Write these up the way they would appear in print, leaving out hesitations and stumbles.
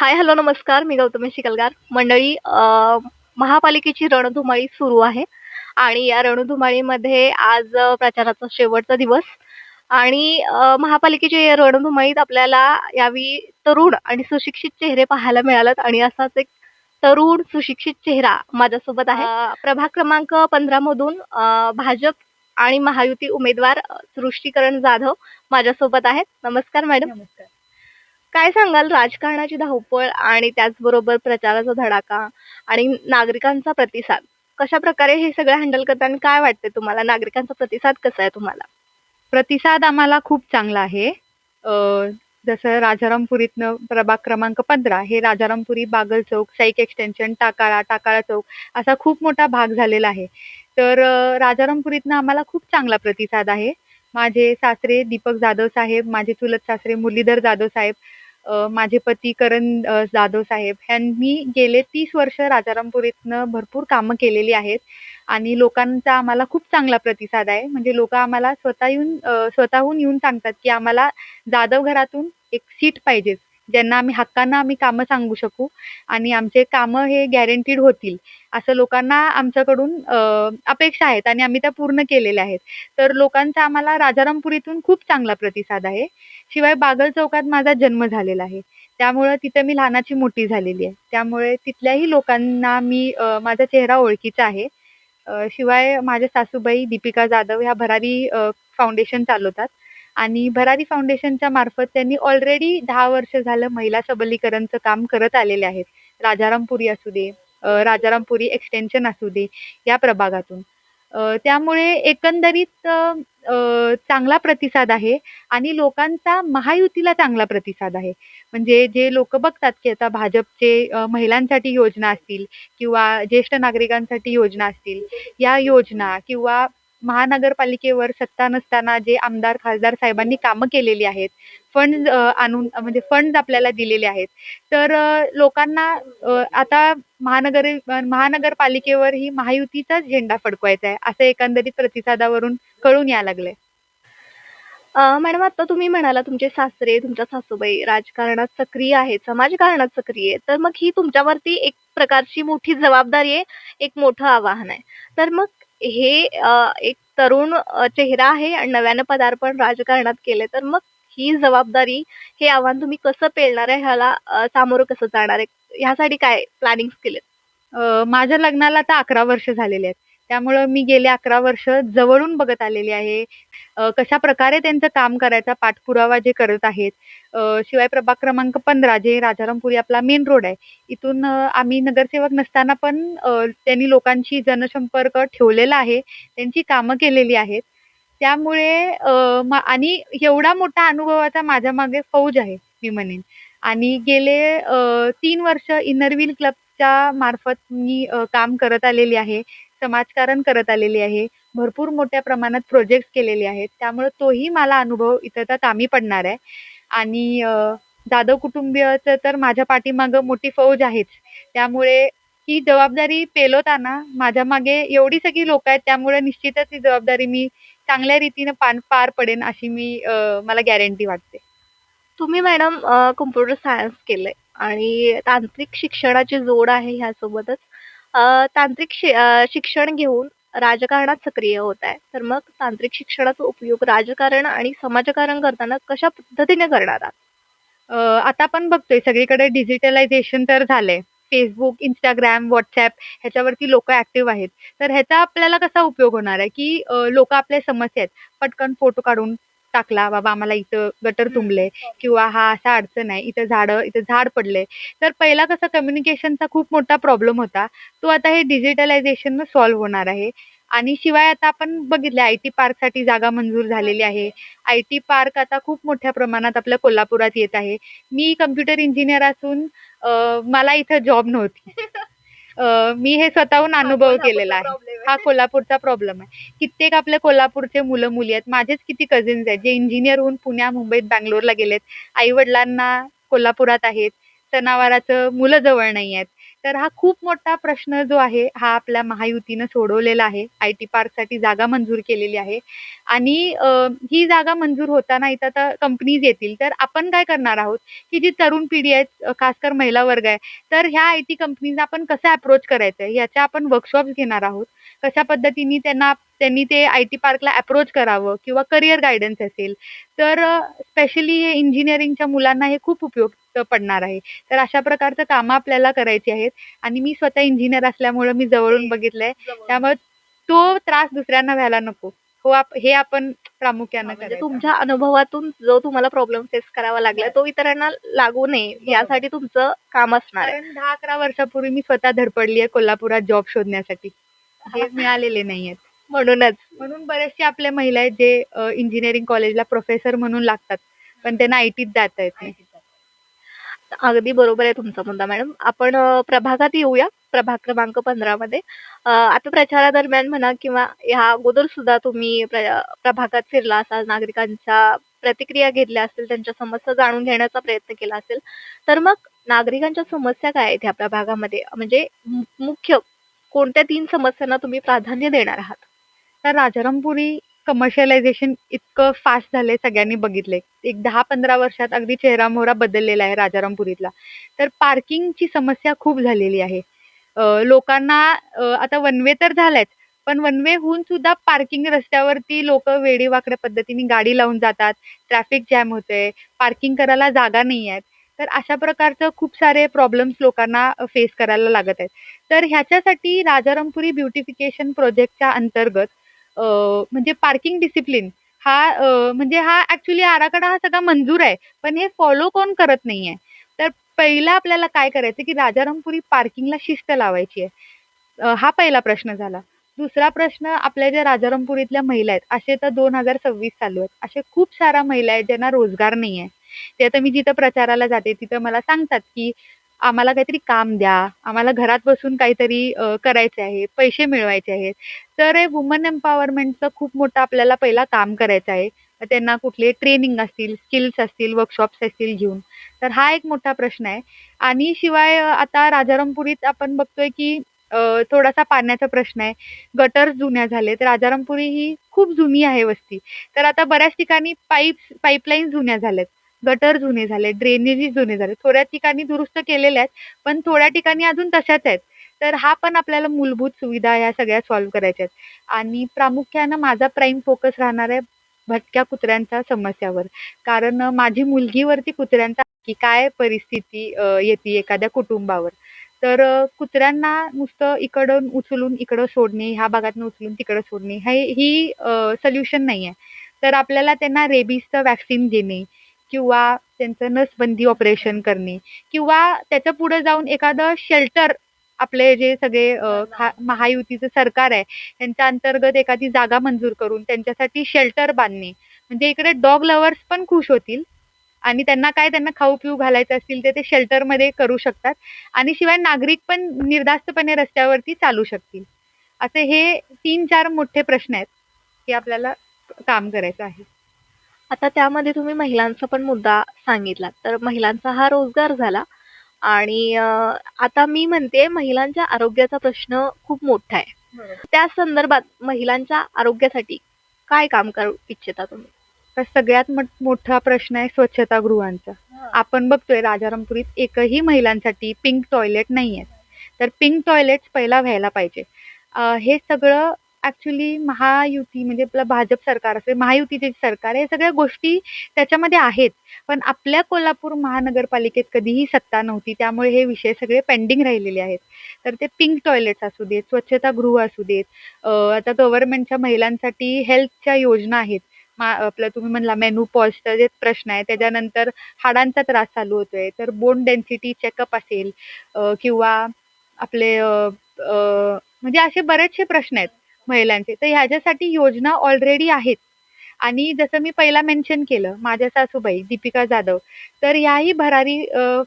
हाय, hello, नमस्कार. मी गौतमी शिकलगार. मंडळी, महापालिकेची रणधुमाळी सुरू आहे आणि या रणधुमाळीमध्ये आज प्रचाराचा शेवटचा दिवस आणि महापालिकेच्या या रणधुमाळीत आपल्याला यावेळी तरुण आणि सुशिक्षित चेहरे पाहायला मिळालेत आणि असाच एक तरुण सुशिक्षित चेहरा माझ्यासोबत आहे. प्रभाग क्रमांक 15 मधून भाजप आणि महायुती उमेदवार सृष्टीकरण जाधव माझ्यासोबत आहेत. नमस्कार मॅडम. नमस्कार. काय सांगाल राजकारणाची धावपळ आणि त्याचबरोबर प्रचाराचा धडाका आणि नागरिकांचा प्रतिसाद कशा प्रकारे हे सगळं हँडल करताना काय वाटते तुम्हाला? नागरिकांचा प्रतिसाद कसा आहे तुम्हाला? प्रतिसाद आम्हाला खूप चांगला आहे. जसं राजारामपुरीतनं प्रभाग क्रमांक 15 हे राजारामपुरी, बागल चौक, साईक एक्सटेन्शन, टाकाळा चौक असा खूप मोठा भाग झालेला आहे. तर राजारामपुरीतनं आम्हाला खूप चांगला प्रतिसाद आहे. माझे सासरे दीपक जाधव साहेब, माझे चुलत सासरे मुरलीधर जाधव साहेब, माझे पती करण जाधव साहेब ह्यांनी गेले 30 वर्ष राजारामपुरीतनं भरपूर कामं केलेली आहेत आणि लोकांचा आम्हाला खूप चांगला प्रतिसाद आहे. म्हणजे लोकं आम्हाला स्वतःहून येऊन सांगतात, की आम्हाला जाधव घरातून एक सीट पाहिजे, ज्यांना आम्ही कामं सांगू शकू आणि आमचे कामं हे गॅरंटीड होतील, असं लोकांना आमच्याकडून अपेक्षा आहेत आणि आम्ही त्या पूर्ण केलेल्या आहेत. तर लोकांचा आम्हाला राजारामपुरीतून खूप चांगला प्रतिसाद आहे. शिवाय बागल चौकात माझा जन्म झालेला आहे. त्यामुळं तिथं मी लहानाची मोठी झालेली आहे. त्यामुळे तिथल्याही लोकांना माझा चेहरा ओळखीचा आहे. शिवाय माझ्या सासूबाई दीपिका जाधव ह्या भरारी फाउंडेशन चालवतात आणि भरारी फाउंडेशनच्या मार्फत त्यांनी ऑलरेडी 10 वर्ष झालं महिला सबलीकरणचं काम करत आलेले आहेत. राजारामपुरी असू दे, राजारामपुरी एक्सटेन्शन असू दे, या प्रभागातून. त्यामुळे एकंदरीत चांगला प्रतिसाद आहे आणि लोकांचा महायुतीला चांगला प्रतिसाद आहे. म्हणजे जे लोकं बघतात, की आता भाजपचे महिलांसाठी योजना असतील किंवा ज्येष्ठ नागरिकांसाठी योजना असतील, या योजना किंवा महानगरपालिकेवर सत्ता नसताना जे आमदार, खासदार साहेबांनी कामं केलेली आहेत, फंड्स आपल्याला दिलेले आहेत. तर लोकांना आता महानगरपालिकेवर ही महायुतीचाच झेंडा फडकवायचा आहे, असं एकंदरीत प्रतिसादावरून कळून यायला लागलंय. मॅडम, आता तुम्ही म्हणाला तुमचे सासरे, तुमच्या सासूबाई राजकारणात सक्रिय आहेत, समाजकारणात सक्रिय आहे. तर मग ही तुमच्यावरती एक प्रकारची मोठी जबाबदारी आहे, एक मोठं आव्हान आहे. तर मग हे एक तरुण चेहरा आहे आणि नव्यानं पदार्पण राजकारणात केलंय. तर मग ही जबाबदारी, हे आव्हान तुम्ही कसं पेलणार आहे? ह्याला सामोरं कसं जाणार आहे? ह्यासाठी काय प्लॅनिंग्स केलेत? माझ्या लग्नाला आता 11 वर्ष झालेली आहेत. त्यामुळं मी गेले 11 वर्ष जवळून बघत आलेली आहे. कशाप्रकारे त्यांचं काम करायचा पाठपुरावा जे करत आहेत. शिवाय प्रभाग क्रमांक 15 जे राजारामपुरी आपला मेन रोड आहे. इथून आम्ही नगरसेवक नसताना पण त्यांनी लोकांशी जनसंपर्क ठेवलेला आहे. त्यांची कामं केलेली आहेत. त्यामुळे आणि एवढा मोठा अनुभवाचा माझ्या मागे फौज आहे, मी म्हणेन. आणि गेले 3 वर्ष इनर व्हील क्लबच्या मार्फत मी काम करत आलेली आहे. समाजकारण करत आलेली आहे. भरपूर मोठ्या प्रमाणात प्रोजेक्ट्स केलेले आहेत. त्यामुळे तोही मला अनुभव इथं आता कामी पडणार आहे. आणि जाधव कुटुंबीयाचं तर माझ्या पाठीमागं मोठी फौज आहेच. त्यामुळे ही जबाबदारी पेलवताना माझ्या मागे एवढी सगळी लोकं आहेत, त्यामुळे निश्चितच ही जबाबदारी मी चांगल्या रीतीनं पार पडेन अशी मला गॅरंटी वाटते. तुम्ही मॅडम कॉम्प्युटर सायन्स केलंय आणि तांत्रिक शिक्षणाची जोड आहे ह्यासोबतच. शिक्षण घेऊन राजकारणात सक्रिय होत आहे. तर मग तांत्रिक शिक्षणाचा उपयोग राजकारण आणि समाजकारण करताना कशा पद्धतीने करणार आहात? आता आपण बघतोय सगळीकडे डिजिटलायझेशन तर झालंय. Facebook, Instagram, WhatsApp ह्याच्यावरती लोकं ॲक्टिव्ह आहेत. तर ह्याचा आपल्याला कसा उपयोग होणार आहे, की लोकं आपल्या समस्या आहेत, पटकन फोटो काढून टाकला, बाबा आम्हाला इथं गटर तुंबलंय किंवा हा असा अडचण आहे, इथं झाड पडलंय. तर पहिला कसा कम्युनिकेशनचा खूप मोठा प्रॉब्लेम होता. तो आता हे डिजिटलायझेशननं सॉल्व्ह होणार आहे. आणि शिवाय आता आपण बघितलं आय-टी पार्कसाठी जागा मंजूर झालेली आहे. आय-टी पार्क आता खूप मोठ्या प्रमाणात आपल्या कोल्हापुरात येत आहे. मी कॉम्प्युटर इंजिनिअर असून मला इथं जॉब नव्हती. मी हे स्वतःहून अनुभव केलेला आहे. हा कोल्हापूरचा प्रॉब्लेम आहे. कित्येक आपल्या कोल्हापूरचे मुलं-मुली आहेत. माझेच किती कझिन्स आहेत, जे इंजिनिअर होऊन पुण्या, मुंबईत, बंगलोरला गेलेत. आई-वडिलांना कोल्हापुरात आहेत. सणावाराचं मुलं जवळ नाही आहेत. तर हा खूप मोठा प्रश्न जो आहे, हा आपल्या महायुतीनं सोडवलेला आहे. आय-टी पार्कसाठी जागा मंजूर केलेली आहे आणि ही जागा मंजूर होताना इथं आता कंपनीज येतील, तर आपण काय करणार आहोत, की जी तरुण पिढी आहे, खासकर महिला वर्ग आहे, तर ह्या आय-टी कंपनीजना आपण कसं अप्रोच करायचं आहे, याच्या आपण वर्कशॉप्स घेणार आहोत. कशा पद्धतीने त्यांनी ते आय-टी पार्कला अप्रोच करावं किंवा करियर गाईडन्स असेल, तर स्पेशली हे इंजिनिअरिंगच्या मुलांना हे खूप उपयुक्त पडणार आहे. तर अशा प्रकारचं कामं आपल्याला करायची आहेत आणि मी स्वतः इंजिनिअर असल्यामुळं मी जवळून बघितलंय. त्यामुळे तो त्रास दुसऱ्यांना व्हायला नको. हे आपण प्रामुख्यानं म्हणजे करायचं. तुमच्या अनुभवातून जो तुम्हाला प्रॉब्लेम फेस करावा लागला तो इतरांना लागू नये यासाठी तुमचं काम असणार आहे. कारण 10-11 वर्षापूर्वी मी स्वतः धडपडली आहे कोल्हापुरात जॉब शोधण्यासाठी. हे मिळालेले नाहीयेत. म्हणूनच म्हणून बऱ्याचशा आपल्या महिला आहेत जे इंजिनिअरिंग कॉलेजला प्रोफेसर म्हणून लागतात, पण त्यांना आय-टीत जाता येत नाही. अगदी बरोबर आहे तुमचा मुद्दा मॅडम. आपण प्रभागात येऊया. प्रभाग क्रमांक 15 मध्ये. आता प्रचारादरम्यान म्हणा किंवा ह्या अगोदर सुद्धा तुम्ही प्रभागात फिरला असाल, नागरिकांच्या प्रतिक्रिया घेतल्या असतील, त्यांच्या समस्या जाणून घेण्याचा प्रयत्न केला असेल. तर मग नागरिकांच्या समस्या काय आहेत ह्या प्रभागामध्ये? म्हणजे मुख्य कोणत्या 3 समस्यांना तुम्ही प्राधान्य देणार आहात? तर राजारामपुरी कमर्शियलायझेशन इतकं फास्ट झालंय सगळ्यांनी बघितलंय. एक 10-15 वर्षात अगदी चेहरामोहरा बदललेला आहे राजारामपुरीतला. तर पार्किंगची समस्या खूप झालेली आहे. लोकांना आता वन वे तर झालाच, पण वन वे होऊन सुद्धा पार्किंग रस्त्यावरती लोकं वेडीवाकड्या पद्धतीने गाडी लावून जातात. ट्रॅफिक जॅम होतंय, पार्किंग करायला जागा नाहीयेत. तर अशा प्रकारचं खूप सारे प्रॉब्लेम्स लोकांना फेस करायला लागत आहेत. तर ह्याच्यासाठी राजारामपुरी ब्युटिफिकेशन प्रोजेक्टच्या अंतर्गत अ, म्हणजे पार्किंग डिसिप्लिन म्हणजे हा ॲक्चुअली आराखडा हा सगळा मंजूर आहे. पण हे फॉलो कोण करत नाहीये. तर पहिला आपल्याला काय करायचं, की राजारामपुरी पार्किंगला शिस्त लावायची आहे. हा पहिला प्रश्न झाला. दुसरा प्रश्न आपल्या ज्या राजारामपुरीतल्या महिला आहेत, असे तर 2026 चालू आहेत. अशा खूप साऱ्या महिला आहेत ज्यांना रोजगार नाहीये. ते आता मी जिथं प्रचाराला जाते तिथं मला सांगतात, की आम्हाला काहीतरी काम द्या, आम्हाला घरात बसून काहीतरी करायचे आहे, पैसे मिळवायचे आहेत. तर हे वुमन एम्पॉवरमेंटचं खूप मोठं आपल्याला पहिला काम करायचं आहे. त्यांना कुठले ट्रेनिंग असतील, स्किल्स असतील, वर्कशॉप्स असतील घेऊन. तर हा एक मोठा प्रश्न आहे. आणि शिवाय आता राजारामपुरीत आपण बघतोय, की अ, थोडासा पाण्याचा प्रश्न आहे. गटर जुन्या झालेत. राजारामपुरी ही खूप जुनी आहे वस्ती. तर आता बऱ्याच ठिकाणी पाईपलाईन जुन्या झाल्यात. गटर जुने झाले, ड्रेनेजेस जुने झाले. थोड्या ठिकाणी दुरुस्त केलेल्या आहेत, पण थोड्या ठिकाणी अजून तशाच आहेत. तर हा पण आपल्याला मूलभूत सुविधा ह्या सगळ्या सॉल्व्ह करायच्या आहेत. आणि प्रामुख्यानं माझा प्राईम फोकस राहणार आहे भटक्या कुत्र्यांच्या समस्यावर. कारण माझी मुलगीवरती कुत्र्यांचा की काय परिस्थिती येते एखाद्या कुटुंबावर. तर कुत्र्यांना नुसतं इकडून उचलून इकडं सोडणे, ह्या भागातनं उचलून तिकडं सोडणे ही सोल्युशन नाहीये. तर आपल्याला त्यांना रेबीजचं व्हॅक्सिन देणे किंवा त्यांचं नसबंदी ऑपरेशन करणे किंवा त्याच्या पुढे जाऊन एखादं शेल्टर आपले जे सगळे महायुतीचं सरकार आहे, त्यांच्या अंतर्गत एखादी जागा मंजूर करून त्यांच्यासाठी शेल्टर बांधणे. म्हणजे इकडे डॉग लव्हर्स पण खुश होतील आणि त्यांना खाऊ-पिऊ घालायचं असतील तर ते शेल्टरमध्ये करू शकतात आणि शिवाय नागरिक पण निर्धास्तपणे रस्त्यावरती चालू शकतील. असे हे 3-4 मोठे प्रश्न आहेत, की आपल्याला काम करायचं आहे. आता त्यामध्ये तुम्ही महिलांचा पण मुद्दा सांगितला. तर महिलांचा हा रोजगार झाला आणि आता मी म्हणते महिलांच्या आरोग्याचा प्रश्न खूप मोठा आहे. त्या संदर्भात महिलांच्या आरोग्यासाठी काय काम करू इच्छिता तुम्ही? तर सगळ्यात मोठा प्रश्न आहे स्वच्छतागृहांचा. आपण बघतोय राजारामपुरीत एकही महिलांसाठी पिंक टॉयलेट नाहीये. तर पिंक टॉयलेट्स पहिला व्हायला पाहिजे. हे सगळं ॲक्चुअली महायुती म्हणजे आपलं भाजप सरकार असेल, महायुतीचे जे सरकार आहे, या सगळ्या गोष्टी त्याच्यामध्ये आहेत. पण आपल्या कोल्हापूर महानगरपालिकेत कधीही सत्ता नव्हती. त्यामुळे हे विषय सगळे पेंडिंग राहिलेले आहेत. तर ते पिंक टॉयलेट्स असू देत, स्वच्छतागृह असू देत, आता गव्हर्नमेंटच्या महिलांसाठी हेल्थच्या योजना आहेत. आपलं तुम्ही म्हणला मेनोपॉजचा जे प्रश्न आहे, त्याच्यानंतर हाडांचा त्रास चालू होतोय, तर बोन डेन्सिटी चेकअप असेल किंवा आपले म्हणजे असे बरेचसे प्रश्न आहेत महिलांचे. तर ह्याच्यासाठी योजना ऑलरेडी आहेत. आणि जसं मी पहिला मेन्शन केलं, माझ्या सासूबाई दीपिका जाधव, तर याही भरारी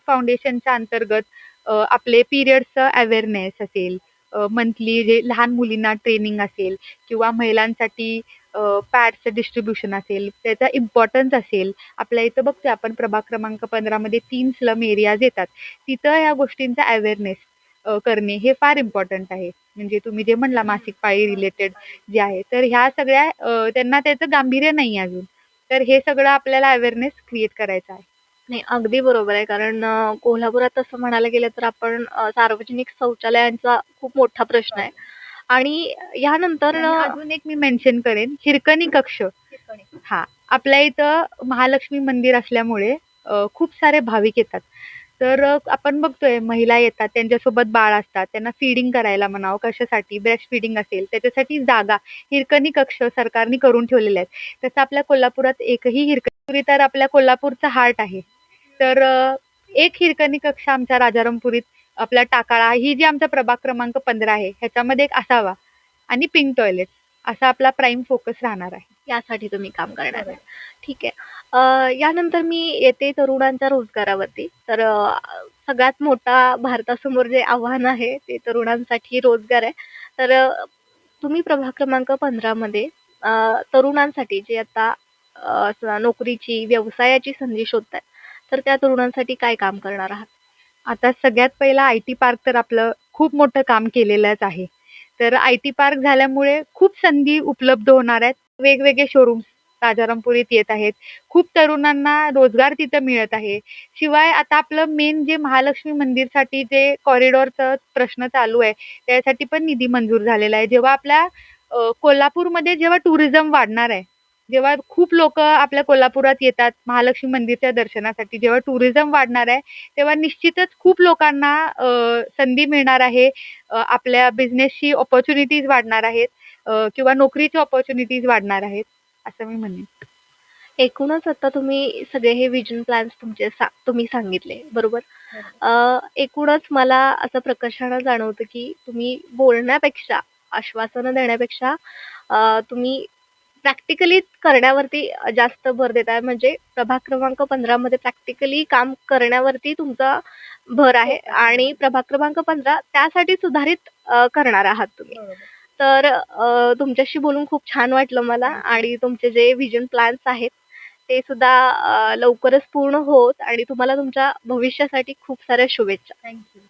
फाउंडेशनच्या अंतर्गत आपले पिरियड्सचं अवेअरनेस असेल, मंथली जे लहान मुलींना ट्रेनिंग असेल किंवा महिलांसाठी पॅड्सचं डिस्ट्रिब्युशन असेल, त्याचा इम्पॉर्टन्स असेल. आपल्या इथं बघतोय आपण प्रभाग क्रमांक 15 मध्ये 3 स्लम एरियाज येतात. तिथं ह्या गोष्टींचा अवेअरनेस करणे हे फार इम्पॉर्टंट आहे. म्हणजे तुम्ही जे म्हणला मासिक पाळी रिलेटेड जे आहे, तर ह्या सगळ्या त्यांना त्याचं गांभीर्य नाही अजून. तर हे सगळं आपल्याला अवेअरनेस क्रिएट करायचा आहे. नाही, अगदी बरोबर आहे. कारण कोल्हापुरात तसं म्हणायला गेलं तर आपण सार्वजनिक शौचालयांचा खूप मोठा प्रश्न आहे. आणि यानंतर आणि अजून एक मी मेन्शन करेन, हिरकणी कक्ष. हां, आपल्या इथं महालक्ष्मी मंदिर असल्यामुळे खूप सारे भाविक येतात. तर आपण बघतोय महिला येतात, त्यांच्यासोबत बाळ असतात. त्यांना फीडिंग करायला म्हणावं, कशासाठी ब्रेस्ट फीडिंग असेल, त्याच्यासाठी जागा हिरकणी कक्ष सरकारने करून ठेवलेले आहेत. तसं आपल्या कोल्हापुरात एकही हिरकणी तर आपल्या कोल्हापूरचा हार्ट आहे. तर एक हिरकणी कक्ष आमच्या राजारामपुरीत आपला टाकाळा ही जी आमचा प्रभाग क्रमांक 15 आहे, ह्याच्यामध्ये एक असावा आणि पिंक टॉयलेट असा आपला प्राईम फोकस राहणार आहे. यासाठी तुम्ही काम करणार आहे. ठीक आहे. यानंतर मी येते तरुणांच्या रोजगारावरती. तर सगळ्यात मोठा भारतासमोर जे आव्हान आहे ते तरुणांसाठी रोजगार आहे. तर तुम्ही प्रभाग क्रमांक 15 मध्ये तरुणांसाठी जे आता नोकरीची, व्यवसायाची संधी शोधतायत, तर त्या तरुणांसाठी काय काम करणार आहात? आता सगळ्यात पहिला आय-टी पार्क तर आपलं खूप मोठं काम केलेलंच आहे. तर आय-टी पार्क झाल्यामुळे खूप संधी उपलब्ध होणार आहेत. वेगवेगळे शोरूम्स राजारामपुरीत येत आहेत. खूप तरुणांना रोजगार तिथं मिळत आहे. शिवाय आता आपलं मेन जे महालक्ष्मी मंदिरसाठी जे कॉरिडॉरचा प्रश्न चालू आहे, त्यासाठी पण निधी मंजूर झालेला आहे. जेव्हा आपल्या कोल्हापूरमध्ये जेव्हा टुरिझम वाढणार आहे, जेव्हा खूप लोकं आपल्या कोल्हापुरात येतात महालक्ष्मी मंदिरच्या दर्शनासाठी, जेव्हा टुरिझम वाढणार आहे, तेव्हा निश्चितच खूप लोकांना संधी मिळणार आहे. आपल्या बिझनेसची अपॉर्च्युनिटीज वाढणार आहेत किंवा नोकरीच्या अपॉर्च्युनिटीज वाढणार आहेत, असं मी म्हणेन. एकूणच आता तुम्ही सगळे हे व्हिजन प्लॅन्स तुम्ही सांगितले, बरोबर? एकूणच मला असं प्रकर्षानं जाणवतं, की तुम्ही बोलण्यापेक्षा, आश्वासनं देण्यापेक्षा तुम्ही प्रॅक्टिकली करण्यावरती जास्त भर देताय. म्हणजे प्रभाग क्रमांक 15 मध्ये प्रॅक्टिकली काम करण्यावरती तुमचा भर आहे आणि प्रभाग क्रमांक 15 त्यासाठी सुधारित करणार आहात तुम्ही. तर तुमच्याशी बोलून खूप छान वाटलं मला आणि तुमचे जे व्हिजन प्लॅन्स आहेत ते सुद्धा लवकरच पूर्ण होत आणि तुम्हाला तुमच्या भविष्यासाठी खूप साऱ्या शुभेच्छा. Thank you.